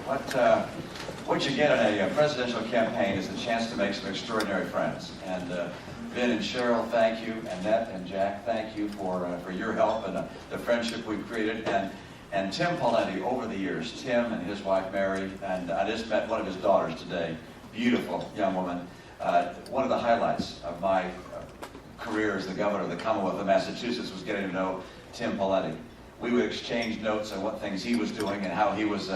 What you get in a presidential campaign is a chance to make some extraordinary friends. And Vin and Cheryl, thank you. Annette and Jack, thank you for your help and the friendship we've created. And Tim Pawlenty, over the years, Tim and his wife Mary, and I just met one of his daughters today, beautiful young woman. One of the highlights of my career as the governor of the Commonwealth of Massachusetts was getting to know Tim Pawlenty. We would exchange notes on what things he was doing and how he was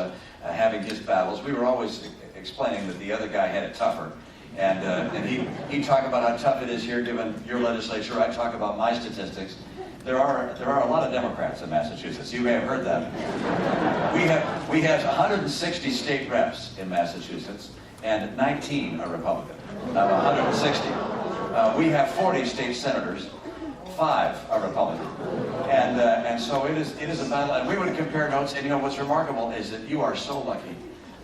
having his battles. We were always explaining that the other guy had it tougher. And he'd talk about how tough it is here given your legislature. I talk about my statistics. There are a lot of Democrats in Massachusetts. You may have heard that. We have 160 state reps in Massachusetts, and 19 are Republican. Out of 160. We have 40 state senators. 5 are Republican. And so it is a battle. And we would compare notes, and you know what's remarkable is that you are so lucky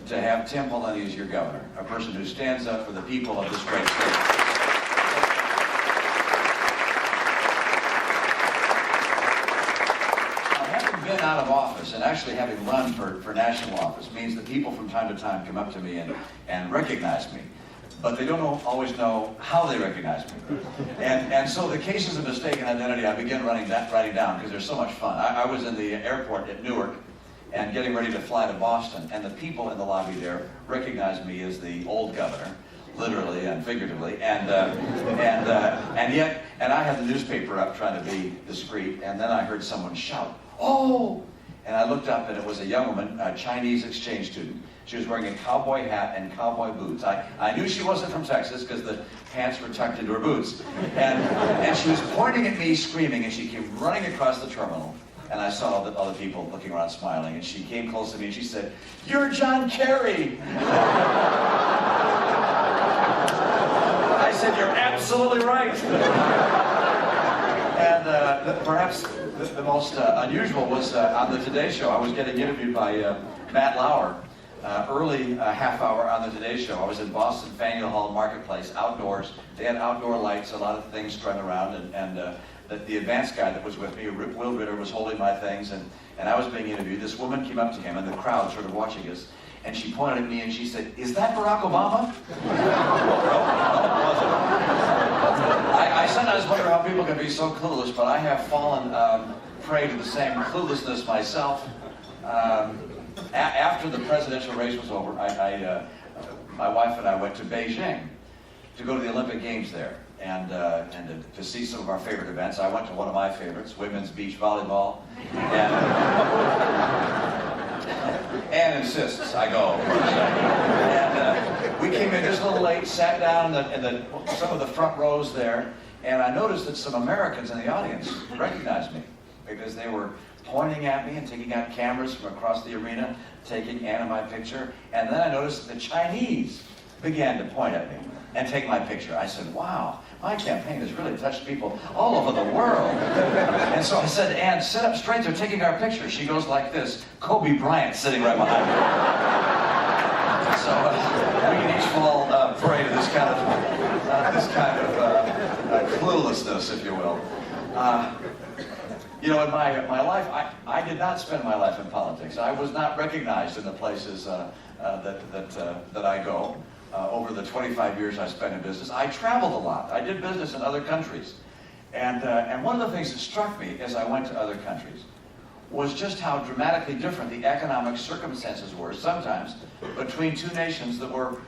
to have Tim Pawlenty as your governor, a person who stands up for the people of this great state. Been out of office and actually having run for national office means that people from time to time come up to me and recognize me, but they don't always know how they recognize me. And so the cases of mistaken identity I begin writing down because they're so much fun. I was in the airport at Newark and getting ready to fly to Boston, and the people in the lobby there recognized me as the old governor, literally and figuratively, and I had the newspaper up trying to be discreet, and then I heard someone shout, "Oh!" And I looked up, and it was a young woman, a Chinese exchange student. She was wearing a cowboy hat and cowboy boots. I knew she wasn't from Texas because the pants were tucked into her boots. And she was pointing at me, screaming, and she came running across the terminal. And I saw the other people looking around, smiling, and she came close to me, and she said, "You're John Kerry!" I said, "You're absolutely right." And perhaps the most unusual was on the Today Show. I was getting interviewed by Matt Lauer, early half hour on the Today Show. I was in Boston, Faneuil Hall Marketplace, outdoors. They had outdoor lights, a lot of things strung around, and the advance guy that was with me, Will Ritter, was holding my things, and I was being interviewed. This woman came up to him, and the crowd sort of watching us, and she pointed at me and she said, "Is that Barack Obama?" I sometimes wonder how people can be so clueless, but I have fallen prey to the same cluelessness myself. After the presidential race was over, my wife and I went to Beijing to go to the Olympic Games there and to see some of our favorite events. I went to one of my favorites, women's beach volleyball, and Ann insists I go. And we came in just a little late, sat down in some of the front rows there, and I noticed that some Americans in the audience recognized me because they were pointing at me and taking out cameras from across the arena, taking Ann and my picture. And then I noticed that the Chinese began to point at me and take my picture. I said, "Wow, my campaign has really touched people all over the world." And so I said, "Ann, sit up straight, they're taking our picture." She goes like this, Kobe Bryant sitting right behind me. So we can each fall prey to this kind of cluelessness, if you will. You know, in my life, I did not spend my life in politics. I was not recognized in the places that I go. Over the 25 years I spent in business, I traveled a lot. I did business in other countries. And one of the things that struck me as I went to other countries was just how dramatically different the economic circumstances were sometimes between two nations that were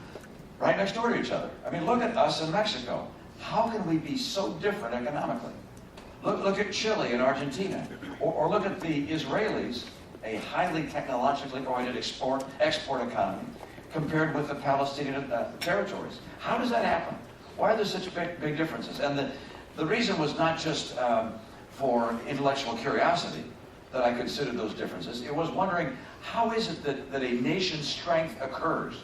right next door to each other. I mean, look at us in Mexico. How can we be so different economically? Look at Chile and Argentina. Or look at the Israelis, a highly technologically oriented export economy, compared with the Palestinian territories. How does that happen? Why are there such big differences? And the reason was not just for intellectual curiosity that I considered those differences. It was wondering, how is it that a nation's strength occurs?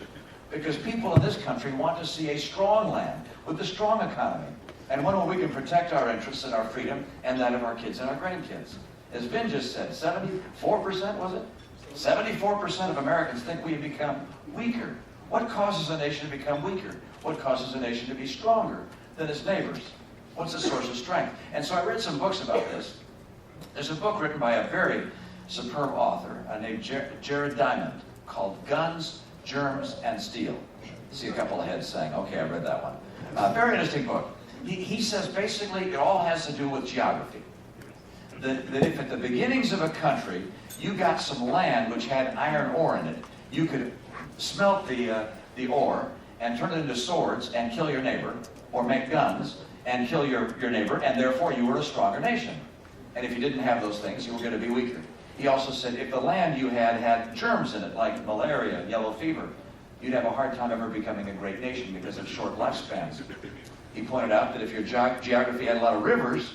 Because people in this country want to see a strong land with a strong economy, and one where we can protect our interests and our freedom and that of our kids and our grandkids. As Vin just said, 74%, was it? 74% of Americans think we have become weaker. What causes a nation to become weaker? What causes a nation to be stronger than its neighbors? What's the source of strength? And so I read some books about this. There's a book written by a very superb author named Jared Diamond called Guns, Germs, and Steel. See a couple of heads saying, okay, I read that one. Very interesting book. He says basically it all has to do with geography. That if at the beginnings of a country you got some land which had iron ore in it, you could smelt the ore and turn it into swords and kill your neighbor, or make guns and kill your neighbor, and therefore you were a stronger nation. And if you didn't have those things, you were going to be weaker. He also said if the land you had germs in it, like malaria, yellow fever, you'd have a hard time ever becoming a great nation because of short lifespans. He pointed out that if your geography had a lot of rivers,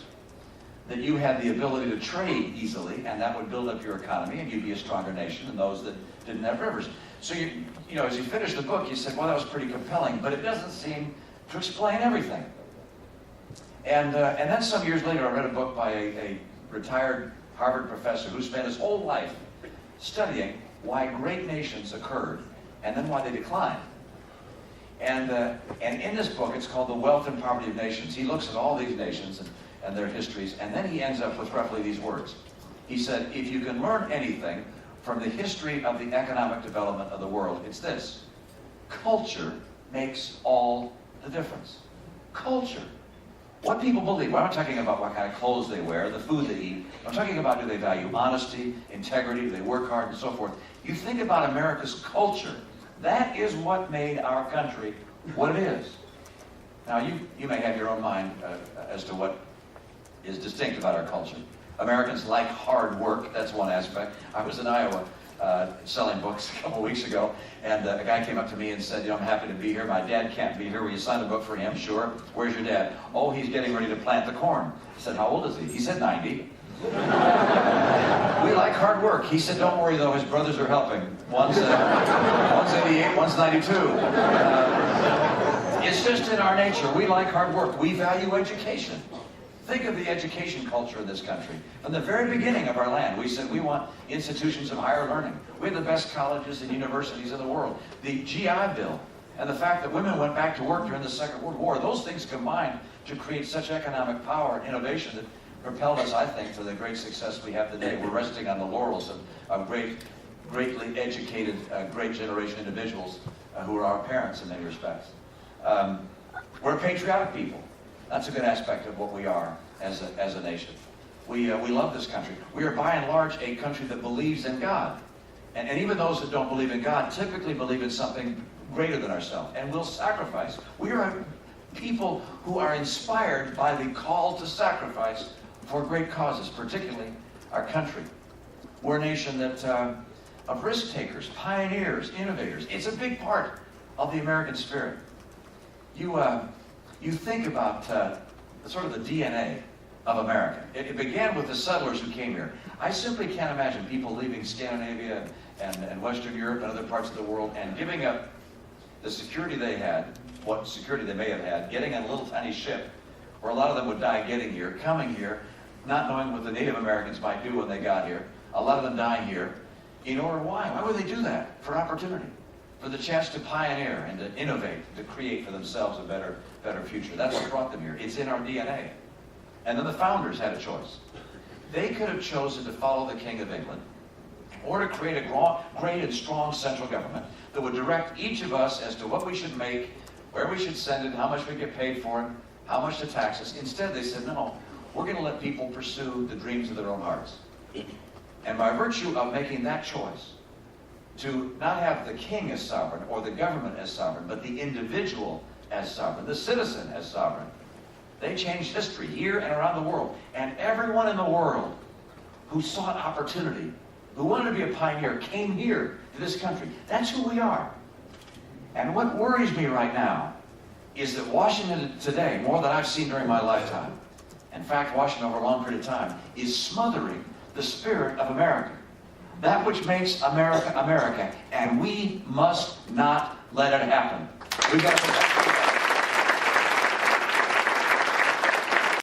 that you had the ability to trade easily, and that would build up your economy, and you'd be a stronger nation than those that didn't have rivers. So you know, as you finished the book, you said, well, that was pretty compelling, but it doesn't seem to explain everything. And then some years later, I read a book by a retired Harvard professor who spent his whole life studying why great nations occurred, and then why they declined. And in this book, it's called The Wealth and Poverty of Nations. He looks at all these nations and their histories, and then he ends up with roughly these words. He said, if you can learn anything from the history of the economic development of the world, it's this: culture makes all the difference. Culture. What people believe. Well, I'm not talking about what kind of clothes they wear, the food they eat. I'm talking about, do they value honesty, integrity, do they work hard, and so forth. You think about America's culture. That is what made our country what it is. Now, you may have your own mind as to what is distinct about our culture. Americans like hard work. That's one aspect. I was in Iowa selling books a couple weeks ago, and a guy came up to me and said, I'm happy to be here. My dad can't be here. Will you sign a book for him? Sure. Where's your dad? Oh, he's getting ready to plant the corn. I said, how old is he? He said 90. We like hard work. He said, don't worry though, his brothers are helping. One's 88, one's 92. It's just in our nature. We like hard work. We value education. Think of the education culture in this country. From the very beginning of our land, we said we want institutions of higher learning. We have the best colleges and universities in the world. The GI Bill and the fact that women went back to work during the Second World War, those things combined to create such economic power and innovation that propelled us, I think, to the great success we have today. We're resting on the laurels of greatly educated, great generation individuals who are our parents in many respects. We're a patriotic people. That's a good aspect of what we are as a nation. We love this country. We are by and large a country that believes in God. And even those that don't believe in God typically believe in something greater than ourselves and will sacrifice. We are a people who are inspired by the call to sacrifice for great causes, particularly our country. We're a nation that of risk takers, pioneers, innovators. It's a big part of the American spirit. You think about sort of the DNA of America. It began with the settlers who came here. I simply can't imagine people leaving Scandinavia and Western Europe and other parts of the world and giving up the security they had, what security they may have had, getting on a little tiny ship, where a lot of them would die getting here, coming here, not knowing what the Native Americans might do when they got here. A lot of them dying here. In order, why? Why would they do that? For opportunity. For the chance to pioneer and to innovate, to create for themselves a better future. That's what brought them here. It's in our DNA. And then the founders had a choice. They could have chosen to follow the King of England, or to create a great and strong central government that would direct each of us as to what we should make, where we should send it, how much we get paid for it, how much to tax us. Instead, they said, no, we're going to let people pursue the dreams of their own hearts. And by virtue of making that choice, to not have the king as sovereign or the government as sovereign, but the individual as sovereign, the citizen as sovereign, they changed history here and around the world. And everyone in the world who sought opportunity, who wanted to be a pioneer, came here to this country. That's who we are. And what worries me right now is that Washington today, more than I've seen during my lifetime, in fact, Washington over a long period of time, is smothering the spirit of America. That which makes America, America. And we must not let it happen. We've got to protect it.